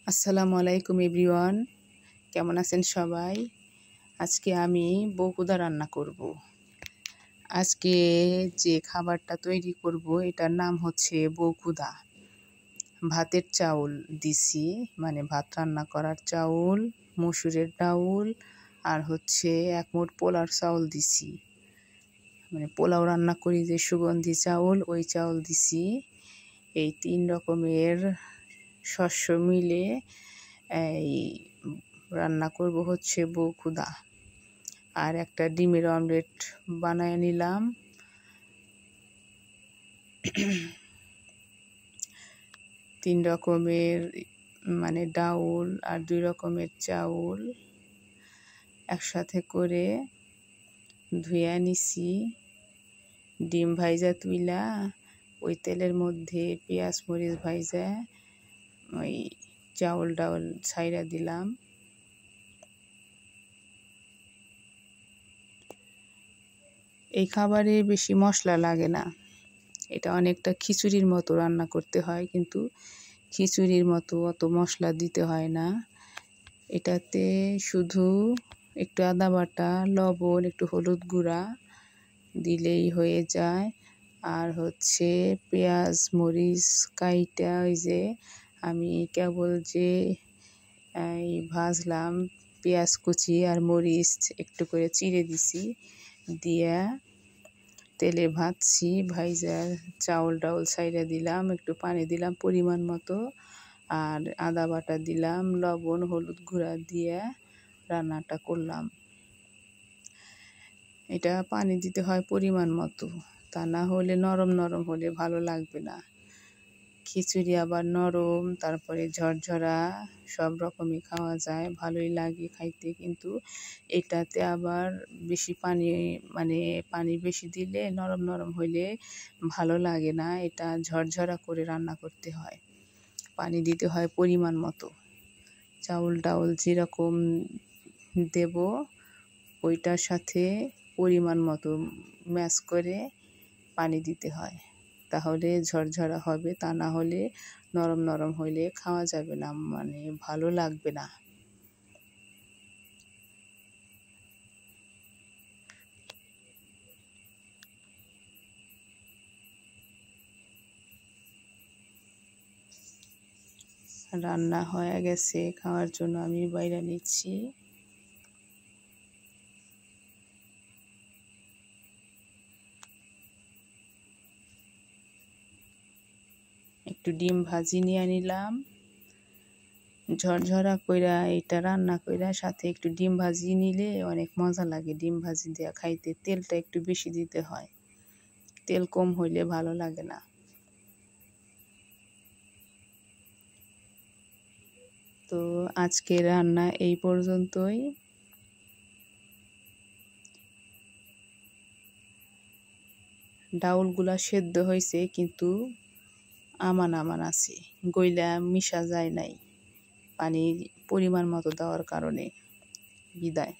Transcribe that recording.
আসসালামু আলাইকুম এভরিওয়ান, কেমন আছেন সবাই? আজকে আমি বউকুদা রান্না করব। আজকে যে খাবারটা তৈরি করব এটার নাম হচ্ছে বউকুদা। ভাতের চাউল দিছি, মানে ভাত রান্না করার চাউল, মসুরের ডাউল আর হচ্ছে এক মুঠ পোলার চাউল দিছি, মানে পোলাও রান্না করি যে সুগন্ধি চাউল, ওই চাউল দিছি। এই 3 রকমের শস্য মিলে এই রান্না করব হচ্ছে বউকুদা। আর একটা ডিমের অমলেট বানায় নিলাম। 3 রকমের মানে ডাউল আর 2 রকমের চাউল একসাথে করে ধুয়ে নিছি। ডিম ভাইজা তুইলা ওই তেলের মধ্যে পেঁয়াজ মরিচ ভাইজা ওই চাউল ডাউল ছাইরা দিলাম। এই খাবারে বেশি মশলা লাগে না, এটা অনেকটা খিচুড়ির মতো রান্না করতে হয়, কিন্তু খিচুড়ির মতো অত মশলা দিতে হয় না। এটাতে শুধু একটু আদা বাটা, লবণ, একটু হলুদ গুঁড়া দিলেই হয়ে যায়। আর হচ্ছে পেঁয়াজ মরিচ কাইটা ওই যে আমি কেবল যে ভাজলাম, পেঁয়াজ কুচি আর মরিচ একটু করে চিড়ে দিছি, দিয়া তেলে ভাজছি। ভাইজা চাউল ডাউল ছাইড়া দিলাম, একটু পানি দিলাম পরিমাণ মতো, আর আদা বাটা দিলাম, লবণ হলুদ গুঁড়া দিয়ে রান্নাটা করলাম। এটা পানি দিতে হয় পরিমাণ মতো, তা না হলে নরম নরম হলে ভালো লাগবে না। খিচুড়ি আবার নরম, তারপরে ঝরঝরা সব রকমই খাওয়া যায়, ভালোই লাগে খাইতে। কিন্তু এটাতে আবার বেশি পানি, মানে পানি বেশি দিলে নরম নরম হইলে ভালো লাগে না। এটা ঝরঝরা করে রান্না করতে হয়, পানি দিতে হয় পরিমাণ মতো। চাউল ডাউল যেরকম দেব ওইটার সাথে পরিমাণ মতো ম্যাশ করে পানি দিতে হয়, তাহলে ঝরঝরা হবে। তা না হলে নরম নরম হইলে খাওয়া যাবে না, মানে ভালো লাগবে না। রান্না হয়ে গেছে, খাওয়ার জন্য আমি বাইরে নিচ্ছি। একটু ডিম ভাজি নিয়ে নিলাম, ঝরঝরা কইরা এটা রান্না কইরা সাথে একটু ডিম ভাজি নিলে অনেক মজা লাগে। ডিম ভাজি দেওয়া খাইতে তেলটা একটু বেশি দিতে হয়, তেল কম হইলে ভালো লাগে না। তো আজকে রান্না এই পর্যন্তই। ডাউলগুলা সেদ্ধ হয়েছে, কিন্তু আমান আমান আছে, গইলা মিশা যায় নাই পানি পরিমাণ মতো দেওয়ার কারণে। বিদায়।